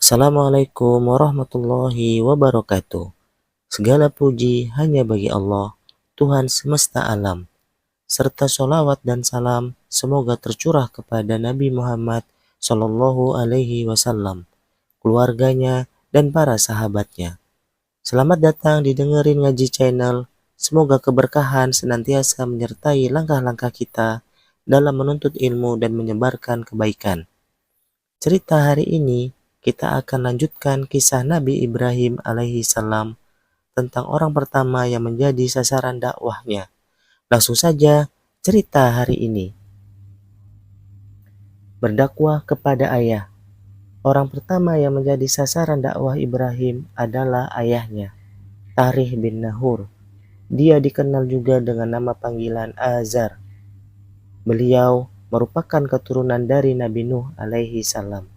Assalamualaikum warahmatullahi wabarakatuh. Segala puji hanya bagi Allah, Tuhan semesta alam, serta sholawat dan salam semoga tercurah kepada Nabi Muhammad Sallallahu Alaihi Wasallam, keluarganya, dan para sahabatnya. Selamat datang di Dengerin Ngaji Channel. Semoga keberkahan senantiasa menyertai langkah-langkah kita dalam menuntut ilmu dan menyebarkan kebaikan. Cerita hari ini kita akan lanjutkan kisah Nabi Ibrahim alaihi salam tentang orang pertama yang menjadi sasaran dakwahnya. Langsung saja cerita hari ini. Berdakwah kepada ayah. Orang pertama yang menjadi sasaran dakwah Ibrahim adalah ayahnya, Tarih bin Nahur. Dia dikenal juga dengan nama panggilan Azar. Beliau merupakan keturunan dari Nabi Nuh alaihi salam.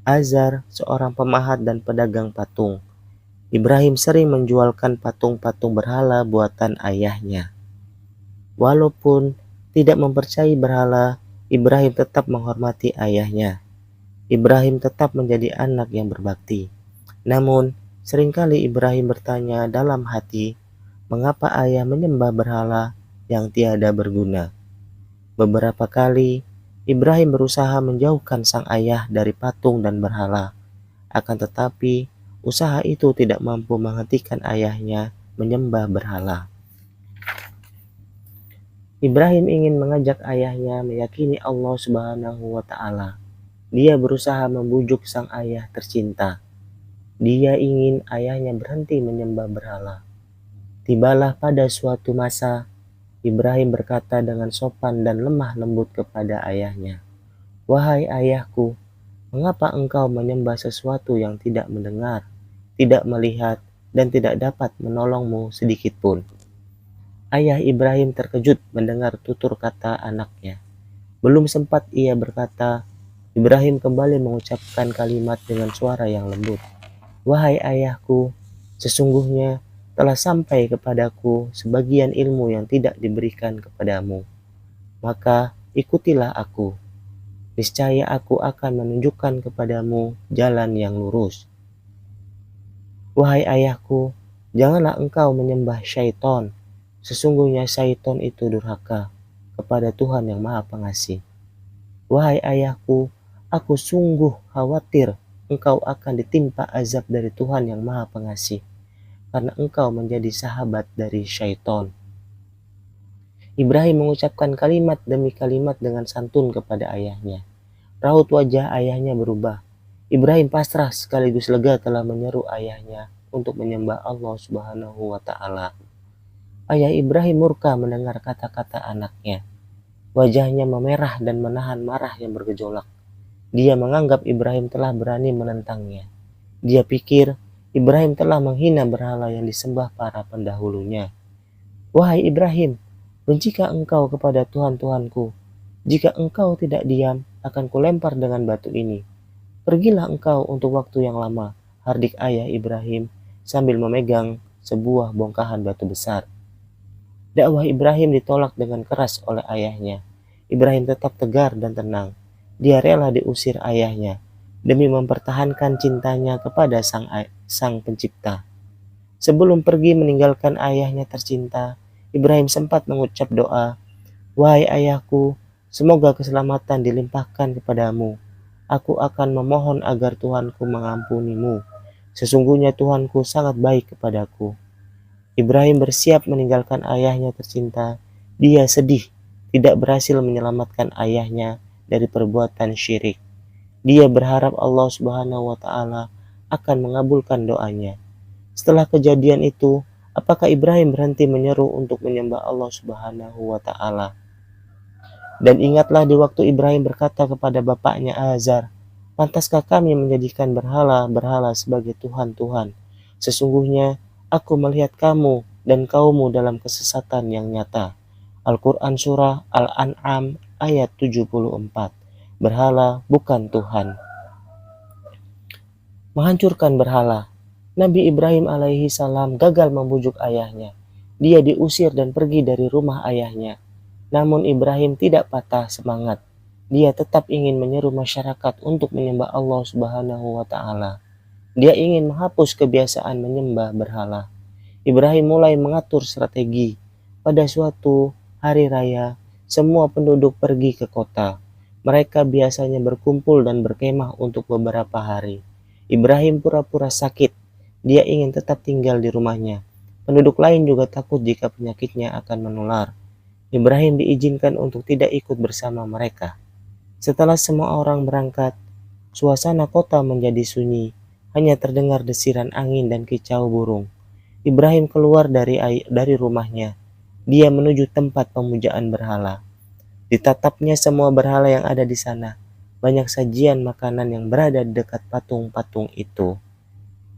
Azar seorang pemahat dan pedagang patung. Ibrahim sering menjualkan patung-patung berhala buatan ayahnya. Walaupun tidak mempercayai berhala, Ibrahim tetap menghormati ayahnya. Ibrahim tetap menjadi anak yang berbakti. Namun, seringkali Ibrahim bertanya dalam hati, mengapa ayah menyembah berhala yang tiada berguna? Beberapa kali, Ibrahim berusaha menjauhkan sang ayah dari patung dan berhala. Akan tetapi, usaha itu tidak mampu menghentikan ayahnya menyembah berhala. Ibrahim ingin mengajak ayahnya meyakini Allah Subhanahu wa Ta'ala. Dia berusaha membujuk sang ayah tercinta. Dia ingin ayahnya berhenti menyembah berhala. Tibalah pada suatu masa, Ibrahim berkata dengan sopan dan lemah lembut kepada ayahnya, "Wahai ayahku, mengapa engkau menyembah sesuatu yang tidak mendengar, tidak melihat, dan tidak dapat menolongmu sedikit pun?" Ayah Ibrahim terkejut mendengar tutur kata anaknya. Belum sempat ia berkata, Ibrahim kembali mengucapkan kalimat dengan suara yang lembut. "Wahai ayahku, sesungguhnya telah sampai kepadaku sebagian ilmu yang tidak diberikan kepadamu. Maka ikutilah aku. Niscaya aku akan menunjukkan kepadamu jalan yang lurus. Wahai ayahku, janganlah engkau menyembah syaitan. Sesungguhnya syaitan itu durhaka kepada Tuhan yang Maha Pengasih. Wahai ayahku, aku sungguh khawatir engkau akan ditimpa azab dari Tuhan yang Maha Pengasih, karena engkau menjadi sahabat dari syaitan." Ibrahim mengucapkan kalimat demi kalimat dengan santun kepada ayahnya. Raut wajah ayahnya berubah. Ibrahim pasrah sekaligus lega telah menyeru ayahnya untuk menyembah Allah Subhanahu wa Ta'ala. Ayah Ibrahim murka mendengar kata-kata anaknya. Wajahnya memerah dan menahan marah yang bergejolak. Dia menganggap Ibrahim telah berani menentangnya. Dia pikir Ibrahim telah menghina berhala yang disembah para pendahulunya. "Wahai Ibrahim, bencikah engkau kepada Tuhan-Tuhanku? Jika engkau tidak diam, akan kulempar dengan batu ini. Pergilah engkau untuk waktu yang lama," hardik ayah Ibrahim sambil memegang sebuah bongkahan batu besar. Dakwah Ibrahim ditolak dengan keras oleh ayahnya. Ibrahim tetap tegar dan tenang. Dia rela diusir ayahnya demi mempertahankan cintanya kepada sang pencipta. Sebelum pergi meninggalkan ayahnya tercinta, Ibrahim sempat mengucap doa, "Wahai ayahku, semoga keselamatan dilimpahkan kepadamu. Aku akan memohon agar Tuhanku mengampunimu. Sesungguhnya Tuhanku sangat baik kepadaku." Ibrahim bersiap meninggalkan ayahnya tercinta. Dia sedih tidak berhasil menyelamatkan ayahnya dari perbuatan syirik. Dia berharap Allah Subhanahu wa Ta'ala akan mengabulkan doanya. Setelah kejadian itu, apakah Ibrahim berhenti menyeru untuk menyembah Allah Subhanahu wa Ta'ala? Dan ingatlah di waktu Ibrahim berkata kepada bapaknya Azar, "Pantaskah kami menjadikan berhala-berhala sebagai Tuhan-Tuhan? Sesungguhnya aku melihat kamu dan kaummu dalam kesesatan yang nyata." Al-Quran Surah Al-An'am ayat 74. Berhala bukan Tuhan. Menghancurkan berhala. Nabi Ibrahim alaihi salam gagal membujuk ayahnya. Dia diusir dan pergi dari rumah ayahnya. Namun Ibrahim tidak patah semangat. Dia tetap ingin menyeru masyarakat untuk menyembah Allah Subhanahu wa Ta'ala. Dia ingin menghapus kebiasaan menyembah berhala. Ibrahim mulai mengatur strategi. Pada suatu hari raya, semua penduduk pergi ke kota. Mereka biasanya berkumpul dan berkemah untuk beberapa hari. Ibrahim pura-pura sakit. Dia ingin tetap tinggal di rumahnya. Penduduk lain juga takut jika penyakitnya akan menular. Ibrahim diizinkan untuk tidak ikut bersama mereka. Setelah semua orang berangkat, suasana kota menjadi sunyi. Hanya terdengar desiran angin dan kicau burung. Ibrahim keluar dari rumahnya. Dia menuju tempat pemujaan berhala. Ditatapnya semua berhala yang ada di sana. Banyak sajian makanan yang berada di dekat patung-patung itu.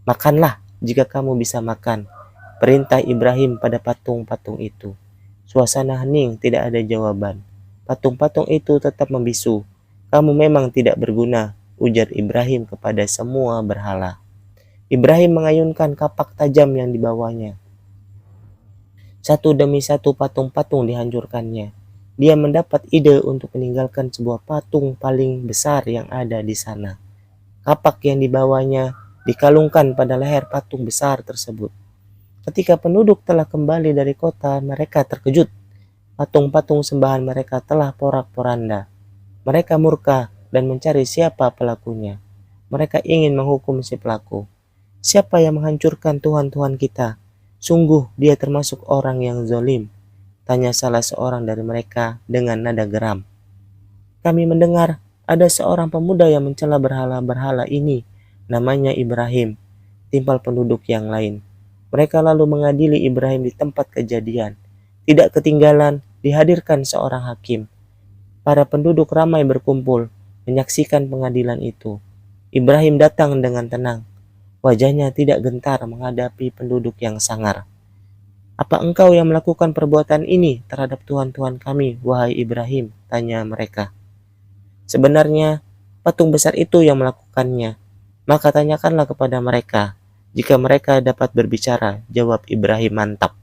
Makanlah jika kamu bisa makan, perintah Ibrahim pada patung-patung itu. Suasana hening, tidak ada jawaban. Patung-patung itu tetap membisu. Kamu memang tidak berguna, ujar Ibrahim kepada semua berhala. Ibrahim mengayunkan kapak tajam yang dibawanya. Satu demi satu patung-patung dihancurkannya. Dia mendapat ide untuk meninggalkan sebuah patung paling besar yang ada di sana. Kapak yang dibawanya dikalungkan pada leher patung besar tersebut. Ketika penduduk telah kembali dari kota, mereka terkejut. Patung-patung sembahan mereka telah porak-poranda. Mereka murka dan mencari siapa pelakunya. Mereka ingin menghukum si pelaku. Siapa yang menghancurkan Tuhan-Tuhan kita? Sungguh dia termasuk orang yang zalim, tanya salah seorang dari mereka dengan nada geram. Kami mendengar ada seorang pemuda yang mencela berhala-berhala ini, namanya Ibrahim, timpal penduduk yang lain. Mereka lalu mengadili Ibrahim di tempat kejadian. Tidak ketinggalan, dihadirkan seorang hakim. Para penduduk ramai berkumpul, menyaksikan pengadilan itu. Ibrahim datang dengan tenang. Wajahnya tidak gentar menghadapi penduduk yang sangar. Apa engkau yang melakukan perbuatan ini terhadap Tuhan-Tuhan kami, wahai Ibrahim? Tanya mereka. Sebenarnya, patung besar itu yang melakukannya. Maka tanyakanlah kepada mereka. Jika mereka dapat berbicara, jawab Ibrahim mantap.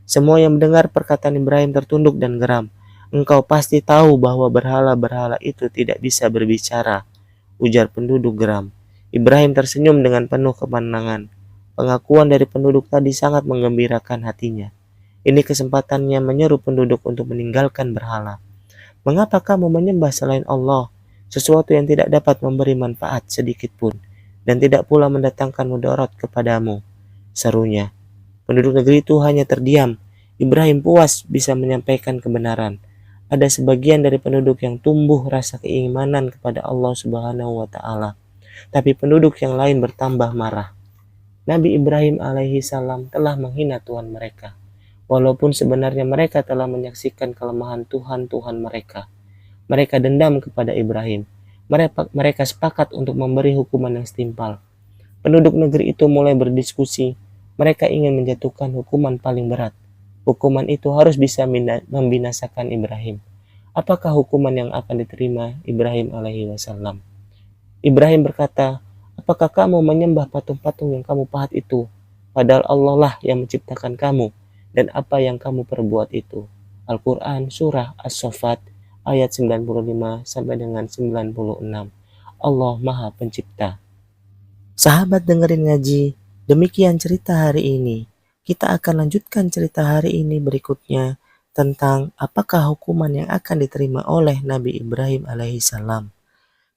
Semua yang mendengar perkataan Ibrahim tertunduk dan geram. Engkau pasti tahu bahwa berhala-berhala itu tidak bisa berbicara, ujar penduduk geram. Ibrahim tersenyum dengan penuh kemenangan. Pengakuan dari penduduk tadi sangat menggembirakan hatinya. Ini kesempatannya menyeru penduduk untuk meninggalkan berhala. Mengapa kamu menyembah selain Allah, sesuatu yang tidak dapat memberi manfaat sedikit pun, dan tidak pula mendatangkan mudarat kepadamu? Serunya. Penduduk negeri itu hanya terdiam. Ibrahim puas bisa menyampaikan kebenaran. Ada sebagian dari penduduk yang tumbuh rasa keimanan kepada Allah Subhanahu wa Ta'ala. Tapi penduduk yang lain bertambah marah. Nabi Ibrahim alaihi salam telah menghina Tuhan mereka. Walaupun sebenarnya mereka telah menyaksikan kelemahan Tuhan-Tuhan mereka. Mereka dendam kepada Ibrahim. Mereka sepakat untuk memberi hukuman yang setimpal. Penduduk negeri itu mulai berdiskusi. Mereka ingin menjatuhkan hukuman paling berat. Hukuman itu harus bisa membinasakan Ibrahim. Apakah hukuman yang akan diterima Ibrahim alaihi wasallam? Ibrahim berkata, apakah kamu menyembah patung-patung yang kamu pahat itu? Padahal Allah lah yang menciptakan kamu dan apa yang kamu perbuat itu. Al-Quran Surah As-Saffat ayat 95 sampai dengan 96. Allah Maha Pencipta. Sahabat dengerin ngaji, demikian cerita hari ini. Kita akan lanjutkan cerita hari ini berikutnya tentang apakah hukuman yang akan diterima oleh Nabi Ibrahim alaihissalam.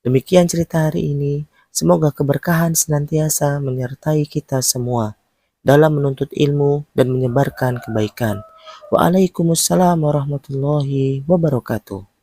Demikian cerita hari ini. Semoga keberkahan senantiasa menyertai kita semua dalam menuntut ilmu dan menyebarkan kebaikan. Waalaikumsalam warahmatullahi wabarakatuh.